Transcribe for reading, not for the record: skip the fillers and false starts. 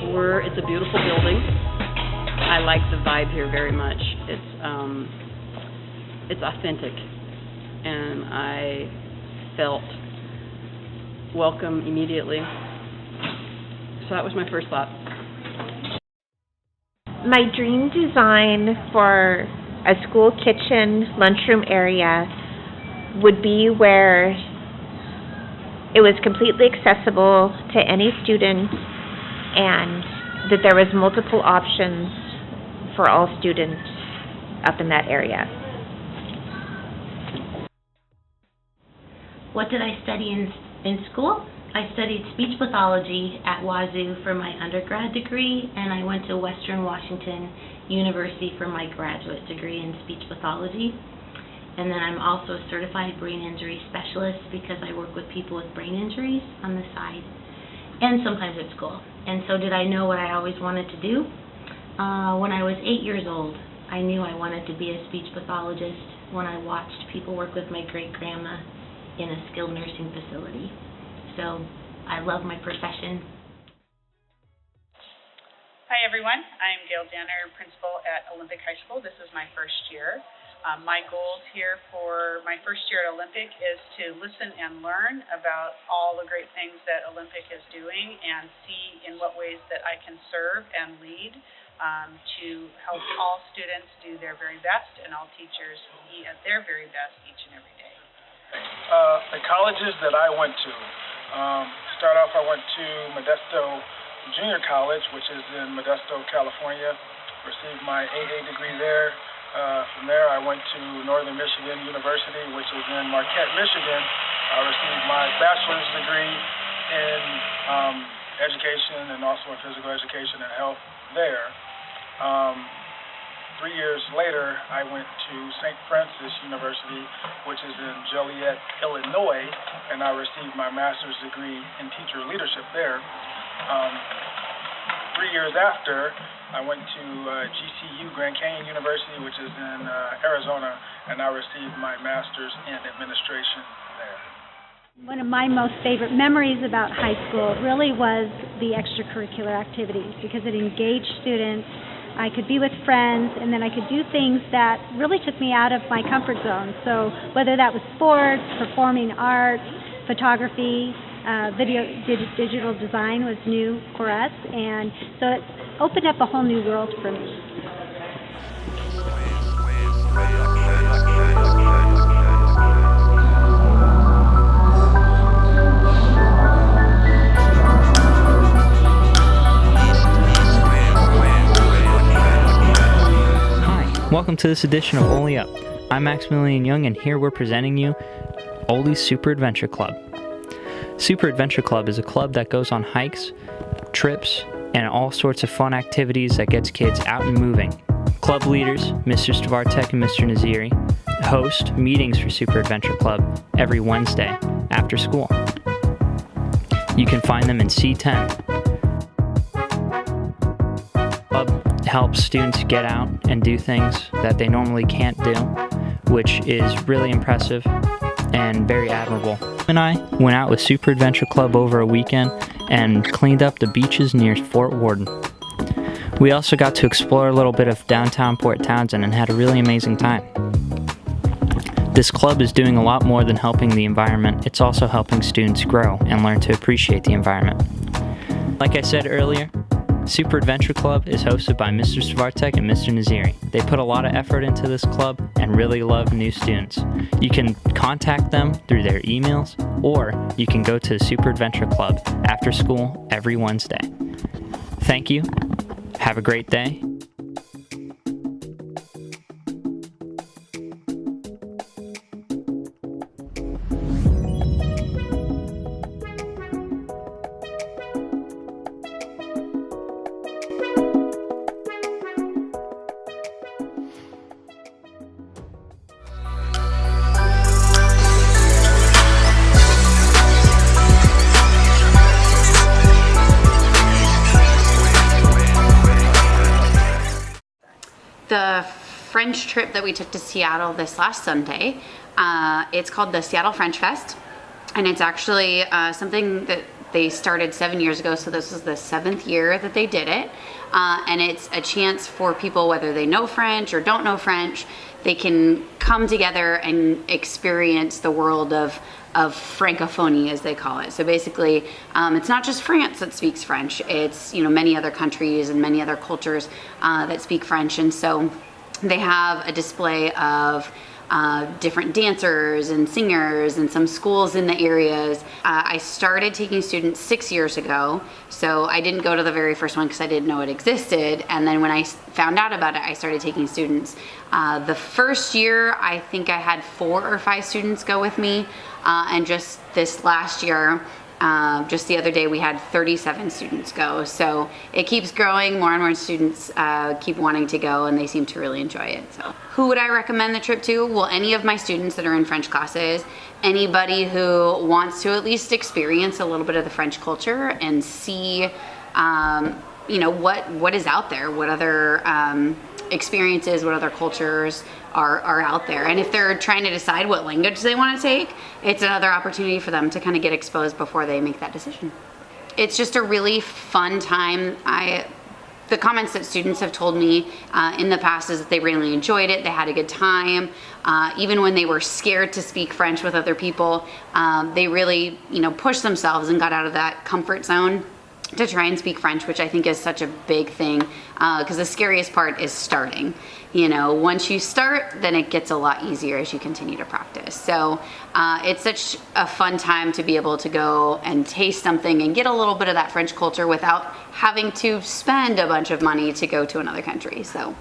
It's a beautiful building. I like the vibe here very much. It's authentic, and I felt welcome immediately. So that was my first thought. My dream design for a school kitchen lunchroom area would be where it was completely accessible to any student and that there was multiple options for all students up in that area. What did I study in school? I studied speech pathology at Wazoo for my undergrad degree, and I went to Western Washington University for my graduate degree in speech pathology. And then I'm also a certified brain injury specialist because I work with people with brain injuries on the side and sometimes at school. And so did I know what I always wanted to do? When I was 8 years old, I knew I wanted to be a speech pathologist when I watched people work with my great-grandma in a skilled nursing facility. So I love my profession. Hi everyone, I'm Gail Danner, principal at Olympic High School. This is my first year. My goals here for my first year at Olympic is to listen and learn about all the great things that Olympic is doing and see in what ways that I can serve and lead to help all students do their very best and all teachers be at their very best each and every day. The colleges that I went to. Start off, I went to Modesto Junior College, which is in Modesto, California. Received my AA degree there. From there, I went to Northern Michigan University, which is in Marquette, Michigan. I received my bachelor's degree in education and also in physical education and health there. 3 years later, I went to St. Francis University, which is in Joliet, Illinois, and I received my master's degree in teacher leadership there. 3 years after, I went to GCU, Grand Canyon University, which is in Arizona, and I received my master's in administration there. One of my most favorite memories about high school really was the extracurricular activities because it engaged students. I could be with friends, and then I could do things that really took me out of my comfort zone. So whether that was sports, performing arts, photography, digital design was new for us, and so it opened up a whole new world for me. Welcome to this edition of OlyUP. I'm Maximilian Young, and here we're presenting you Oly's Super Adventure Club. Super Adventure Club is a club that goes on hikes, trips, and all sorts of fun activities that gets kids out and moving. Club leaders, Mr. Stavartek and Mr. Naziri, host meetings for Super Adventure Club every Wednesday after school. You can find them in C10. Helps students get out and do things that they normally can't do, which is really impressive and very admirable. And I went out with Super Adventure Club over a weekend and cleaned up the beaches near Fort Worden. We also got to explore a little bit of downtown Port Townsend and had a really amazing time. This club is doing a lot more than helping the environment. It's also helping students grow and learn to appreciate the environment. Like I said earlier, Super Adventure Club is hosted by Mr. Stavartek and Mr. Naziri. They put a lot of effort into this club and really love new students. You can contact them through their emails, or you can go to Super Adventure Club after school every Wednesday. Thank you. Have a great day. The French trip that we took to Seattle this last Sunday, it's called the Seattle French Fest, and it's actually something that They started 7 years ago, so this is the 7th year that they did it. And it's a chance for people, whether they know French or don't know French, they can come together and experience the world of francophonie, as they call it. So basically, it's not just France that speaks French. It's, you know, many other countries and many other cultures that speak French. And so they have a display of different dancers and singers and some schools in the areas. I started taking students 6 years ago, so I didn't go to the very first one because I didn't know it existed. And then when I found out about it, I started taking students. The first year, I think I had 4 or 5 students go with me, and just this last year, just the other day, we had 37 students go. So it keeps growing. More and more students keep wanting to go, and they seem to really enjoy it. So who would I recommend the trip to? Well, any of my students that are in French classes, anybody who wants to at least experience a little bit of the French culture and see, you know, what is out there, what other experiences, what other cultures are out there. And if they're trying to decide what language they want to take, it's another opportunity for them to kind of get exposed before they make that decision. It's just a really fun time. The comments that students have told me in the past is that they really enjoyed it, they had a good time. Even when they were scared to speak French with other people, they really, you know, pushed themselves and got out of that comfort zone to try and speak French, which I think is such a big thing, because the scariest part is starting. You know, once you start, then it gets a lot easier as you continue to practice. So it's such a fun time to be able to go and taste something and get a little bit of that French culture without having to spend a bunch of money to go to another country. So